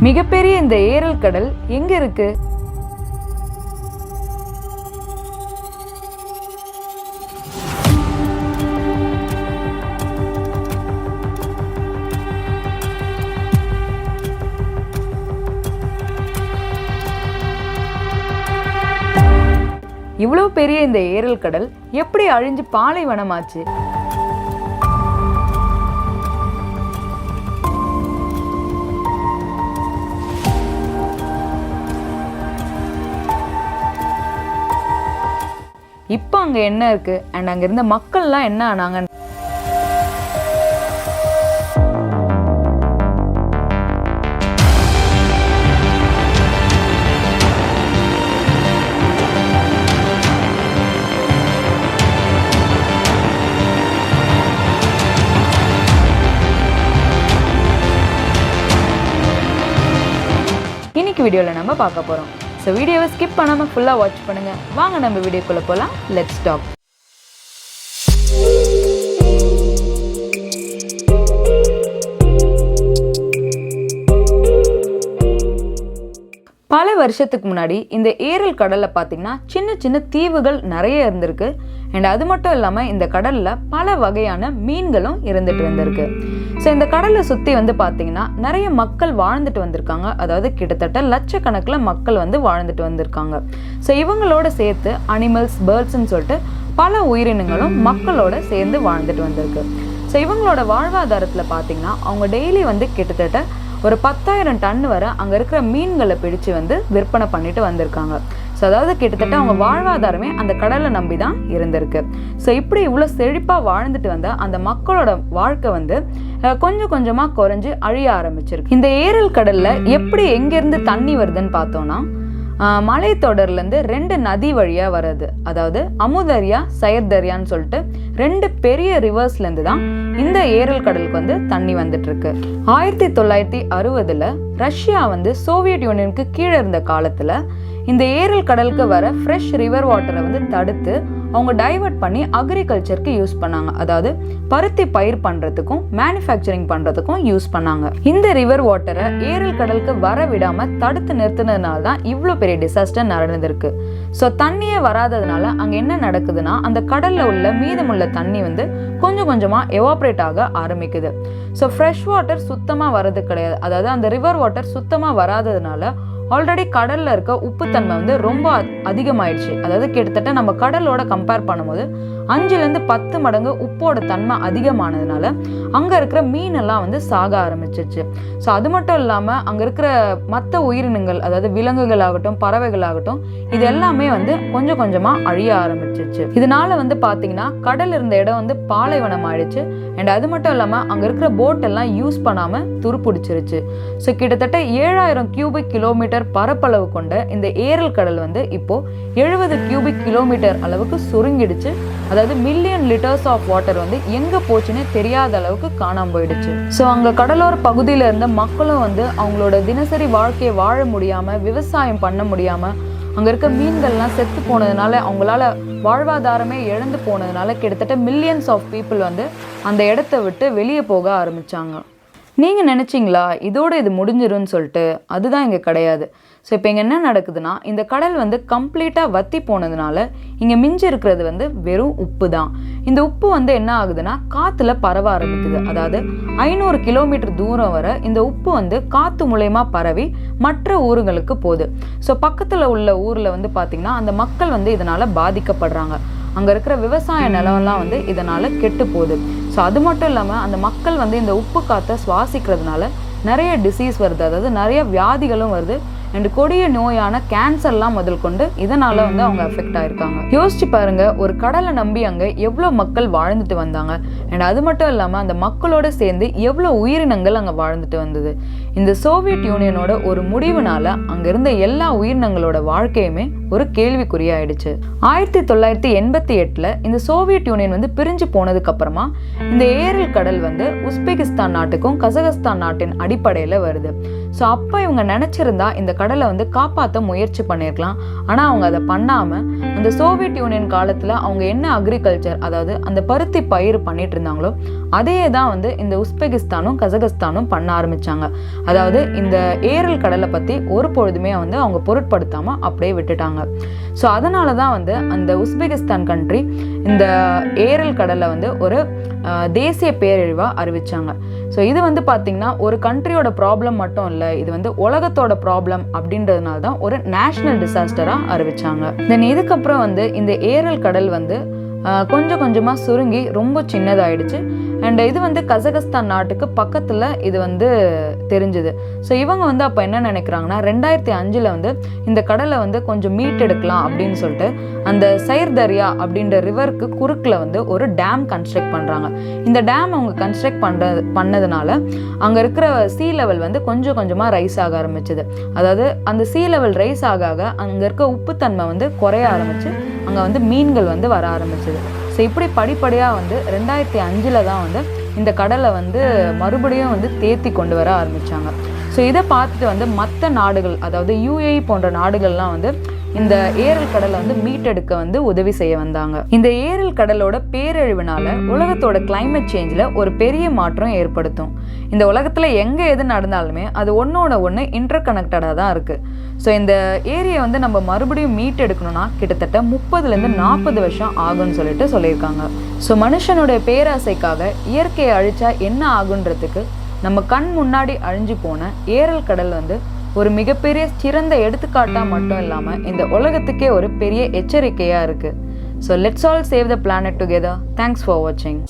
மிகப்பெரிய இந்த ஏரல் கடல் எங்க இருக்கு? இவ்வளவு பெரிய இந்த ஏரல் கடல் எப்படி அழிஞ்சு பாலைவனமாச்சு? இப்போ அங்க என்ன இருக்கு அண்ட் அங்க இருந்த மக்கள்லாம் என்ன ஆனாங்க? இன்னைக்கு வீடியோல நம்ம பார்க்க போறோம். ஸோ வீடியோவை ஸ்கிப் பண்ணாமல் ஃபுல்லாக வாட்ச் பண்ணுங்கள். வாங்க நம்ம வீடியோக்குள்ளே போகலாம். Let's talk. பல வருஷத்துக்கு முன்னாடி இந்த ஏரல் கடலில் பார்த்தீங்கன்னா சின்ன சின்ன தீவுகள் நிறைய இருந்திருக்கு. அண்ட் அது மட்டும் இல்லாமல் இந்த கடலில் பல வகையான மீன்களும் இருந்துட்டு வந்திருக்கு. ஸோ இந்த கடலை சுற்றி வந்து பார்த்தீங்கன்னா நிறைய மக்கள் வாழ்ந்துட்டு வந்திருக்காங்க. அதாவது கிட்டத்தட்ட லட்சக்கணக்கில் மக்கள் வந்து வாழ்ந்துட்டு வந்திருக்காங்க. ஸோ இவங்களோட சேர்த்து அனிமல்ஸ், பேர்ட்ஸ்ன்னு சொல்லிட்டு பல உயிரினங்களும் மக்களோட சேர்ந்து வாழ்ந்துட்டு வந்திருக்கு. ஸோ இவங்களோட வாழ்வாதாரத்தில் பார்த்தீங்கன்னா அவங்க டெய்லி வந்து கிட்டத்தட்ட ஒரு 10,000 டன் வரை அங்கே இருக்கிற மீன்களை பிடிச்சு வந்து விற்பனை பண்ணிட்டு வந்திருக்காங்க. ஸோ அதாவது கிட்டத்தட்ட அவங்க வாழ்வாதாரமே அந்த கடலை நம்பி தான் இருந்திருக்கு. ஸோ இப்படி இவ்வளோ செழிப்பாக வாழ்ந்துட்டு வந்த அந்த மக்களோட வாழ்க்கை வந்து கொஞ்சம் கொஞ்சமாக குறைஞ்சு அழிய ஆரம்பிச்சிருக்கு. இந்த ஏரல் கடலில் எப்படி எங்கேருந்து தண்ணி வருதுன்னு பார்த்தோன்னா மலைத்தொடர்லேருந்து 2 நதி வழியாக வருது. அதாவது அமுதரியா, சயத்தரியான்னு சொல்லிட்டு 2 பெரிய ரிவர்ஸ்லேருந்து தான் இந்த ஏரல் கடலுக்கு வந்து தண்ணி வந்துட்டு இருக்கு. 1960 ரஷ்யா வந்து சோவியத் யூனியனுக்கு கீழே இருந்த காலத்தில் இந்த ஏரல் கடலுக்கு வர ஃப்ரெஷ் ரிவர் வாட்டரை வந்து தடுத்து அவங்க டைவர்ட் பண்ணி அக்ரிகல்ச்சருக்கு யூஸ் பண்ணாங்க. அதாவது பருத்தி பயிர் பண்ணுறதுக்கும் மேனுஃபேக்சரிங் பண்ணுறதுக்கும் யூஸ் பண்ணாங்க. இந்த ரிவர் வாட்டரை ஏரல் கடலுக்கு வர விடாமல் தடுத்து நிறுத்தினதுனால தான் இவ்வளோ பெரிய டிசாஸ்டர் நடந்திருக்கு. ஸோ தண்ணியே வராததுனால அங்கே என்ன நடக்குதுன்னா அந்த கடலில் உள்ள மீதமுள்ள தண்ணி வந்து கொஞ்சம் கொஞ்சமாக எவாப்ரேட் ஆக ஆரம்பிக்குது. ஸோ ஃப்ரெஷ் வாட்டர் சுத்தமாக வர்றது கிடையாது. அதாவது அந்த ரிவர் வாட்டர் சுத்தமாக வராததுனால ஆல்ரெடி கடலில் இருக்க உப்புத்தன்மை வந்து ரொம்ப அதிகமாயிடுச்சு. அதாவது கிட்டத்தட்ட நம்ம கடலோட கம்பேர் பண்ணும்போது 5லேருந்து 10 மடங்கு உப்போட தன்மை அதிகமானதுனால அங்கே இருக்கிற மீனெல்லாம் வந்து சாக ஆரம்பிச்சிருச்சு. ஸோ அது மட்டும் இல்லாமல் அங்கே இருக்கிற மற்ற உயிரினங்கள், அதாவது விலங்குகள் ஆகட்டும், பறவைகள் ஆகட்டும், இது எல்லாமே வந்து கொஞ்சம் கொஞ்சமாக அழிய ஆரம்பிச்சிருச்சு. இதனால வந்து பார்த்தீங்கன்னா கடல் இருந்த இடம் வந்து பாலைவனம் ஆயிடுச்சு. அண்ட் அது மட்டும் இல்லாமல் அங்கே இருக்கிற போட் எல்லாம் யூஸ் பண்ணாமல் துருப்பிடிச்சிருச்சு. ஸோ கிட்டத்தட்ட 7000 கியூபிக் கிலோமீட்டர் பரப்பளவு கொண்ட இந்த ஏரல் கடல் வந்து இப்போ 70 கியூபிக் கிலோமீட்டர் அளவுக்கு சுருங்கிடுச்சு. அதாவது மில்லியன் லிட்டர்ஸ் ஆஃப் வாட்டர் வந்து எங்க போச்சுன்னு தெரியாத அளவுக்கு காணாம போயிடுச்சு. ஸோ அங்க கடலோர பகுதியில இருந்த மக்களும் வந்து அவங்களோட தினசரி வாழ்க்கையை வாழ முடியாம, விவசாயம் பண்ண முடியாம, அங்க இருக்க மீன்கள்லாம் செத்து போனதுனால, அவங்களால வாழ்வாதாரமே இழந்து போனதுனால கிட்டத்தட்ட மில்லியன்ஸ் ஆஃப் பீப்புள் வந்து அந்த இடத்த விட்டு வெளியே போக ஆரம்பிச்சாங்க. நீங்கள் நினச்சிங்களா இதோடு இது முடிஞ்சிரும்னு சொல்லிட்டு? அதுதான் இங்கே கிடையாது. ஸோ இப்போ இங்கே என்ன நடக்குதுன்னா இந்த கடல் வந்து கம்ப்ளீட்டாக வற்றி போனதுனால இங்கே மிஞ்சி இருக்கிறது வந்து வெறும் உப்பு தான். இந்த உப்பு வந்து என்ன ஆகுதுன்னா காற்றுல பரவ ஆரம்பிக்குது. அதாவது 500 கிலோமீட்டர் தூரம் வரை இந்த உப்பு வந்து காற்று மூலயமா பரவி மற்ற ஊர்களுக்கு போகுது. ஸோ பக்கத்தில் உள்ள ஊரில் வந்து பார்த்திங்கன்னா அந்த மக்கள் வந்து இதனால் பாதிக்கப்படுறாங்க. அங்கே இருக்கிற விவசாய நிலம்லாம் வந்து இதனால் கெட்டு போகுது. ஸோ அது மட்டும் இல்லாமல் அந்த மக்கள் வந்து இந்த உப்பு காற்றை சுவாசிக்கிறதுனால நிறைய டிசீஸ் வருது. அதாவது நிறைய வியாதிகளும் வருது. அண்ட் கொடிய நோயான கேன்சர்லாம் முதல் கொண்டு இதனால வந்து அவங்க அஃபெக்ட் ஆயிருக்காங்க. யோசிச்சு பாருங்க, ஒரு கடலை நம்பி அங்கே எவ்வளோ மக்கள் வாழ்ந்துட்டு வந்தாங்க. அண்ட் அது மட்டும் இல்லாமல் அந்த மக்களோட சேர்ந்து எவ்வளோ உயிரினங்கள் அங்கே வாழ்ந்துட்டு வந்தது. இந்த சோவியத் யூனியனோட ஒரு முடிவுனால அங்கே இருந்த எல்லா உயிரினங்களோட வாழ்க்கையுமே ஒரு கேள்விக்குறியாயிடுச்சு. 1988 இந்த சோவியத் யூனியன் வந்து பிரிஞ்சு போனதுக்கு அப்புறமா இந்த ஏரல் கடல் வந்து உஸ்பெகிஸ்தான் நாட்டுக்கும் கசகஸ்தான் நாட்டின் அடிப்படையில வருது. ஸோ அப்போ இவங்க நினைச்சிருந்தா இந்த கடலை வந்து காப்பாற்ற முயற்சி பண்ணியிருக்கலாம். ஆனால் அவங்க அதை பண்ணாம அந்த சோவியத் யூனியன் காலத்துல அவங்க என்ன அக்ரிகல்ச்சர், அதாவது அந்த பருத்தி பயிர் பண்ணிட்டு இருந்தாங்களோ அதே தான் வந்து இந்த உஸ்பெகிஸ்தானும் கசகஸ்தானும் பண்ண ஆரம்பிச்சாங்க. அதாவது இந்த ஏரல் கடலை பத்தி ஒரு பொழுதுமே வந்து அவங்க பொருட்படுத்தாம அப்படியே விட்டுட்டாங்க. ஸோ அதனால தான் வந்து அந்த உஸ்பெகிஸ்தான் கண்ட்ரி இந்த ஏரல் கடலை வந்து ஒரு தேசிய பேரழிவா அறிவிச்சாங்க. ஸோ இது வந்து பார்த்தீங்கன்னா ஒரு கண்ட்ரியோட ப்ராப்ளம் மட்டும் இல்லை, இது வந்து உலகத்தோட ப்ராப்ளம் அப்படின்றதுனால தான் ஒரு நேஷனல் டிசாஸ்டராக அறிவிச்சாங்க. தென் இதுக்கப்புறம் வந்து இந்த ஏரல் கடல் வந்து கொஞ்சம் கொஞ்சமாக சுருங்கி ரொம்ப சின்னதாயிடுச்சு. அண்ட் இது வந்து கசகஸ்தான் நாட்டுக்கு பக்கத்தில் இது வந்து தெரிஞ்சுது. ஸோ இவங்க வந்து அப்போ என்ன நினைக்கிறாங்கன்னா 2005 வந்து இந்த கடலை வந்து கொஞ்சம் மீட்டெடுக்கலாம் அப்படின்னு சொல்லிட்டு அந்த சைர்தரியா அப்படின்ற ரிவருக்கு குறுக்கில் வந்து ஒரு டேம் கன்ஸ்ட்ரக்ட் பண்ணுறாங்க. இந்த டேம் அவங்க கன்ஸ்ட்ரக்ட் பண்ணதுனால அங்கே இருக்கிற சீ லெவல் வந்து கொஞ்சம் கொஞ்சமாக ரைஸ் ஆக ஆரம்பிச்சுது. அதாவது அந்த சீ லெவல் ரைஸ் ஆக அங்கே இருக்க உப்புத்தன்மை வந்து குறைய ஆரம்பிச்சு அங்கே வந்து மீன்கள் வந்து வர ஆரம்பிச்சுது. ஸோ இப்படி படிப்படியாக வந்து 2005 தான் வந்து இந்த கடலை வந்து மறுபடியும் வந்து தேத்தி கொண்டு வர ஆரம்பித்தாங்க. ஸோ இதை பார்த்துட்டு வந்து மற்ற நாடுகள், அதாவது UAE போன்ற நாடுகள்லாம் வந்து இந்த ஏரல் கடலை வந்து மீட்டெடுக்க வந்து உதவி செய்ய வந்தாங்க. இந்த ஏரல் கடலோட பேரழிவுனால உலகத்தோட கிளைமேட் சேஞ்சில் ஒரு பெரிய மாற்றம் ஏற்படுத்தும். இந்த உலகத்தில் எங்கே எது நடந்தாலுமே அது ஒன்னோட ஒன்று இன்டர் கனெக்டடாக தான் இருக்குது. ஸோ இந்த ஏரியை வந்து நம்ம மறுபடியும் மீட்டெடுக்கணும்னா கிட்டத்தட்ட 30-40 வருஷம் ஆகும்னு சொல்லியிருக்காங்க. ஸோ மனுஷனுடைய பேராசைக்காக இயற்கையை அழிச்சா என்ன ஆகுன்றதுக்கு நம்ம கண் முன்னாடி அழிஞ்சு போன ஏரல் கடல் வந்து ஒரு மிகப்பெரிய சிறந்த எடுத்துக்காட்டாக மட்டும் இல்லாமல் இந்த உலகத்துக்கே ஒரு பெரிய எச்சரிக்கையாக இருக்குது. So let's all save the planet together. Thanks for வாட்சிங்.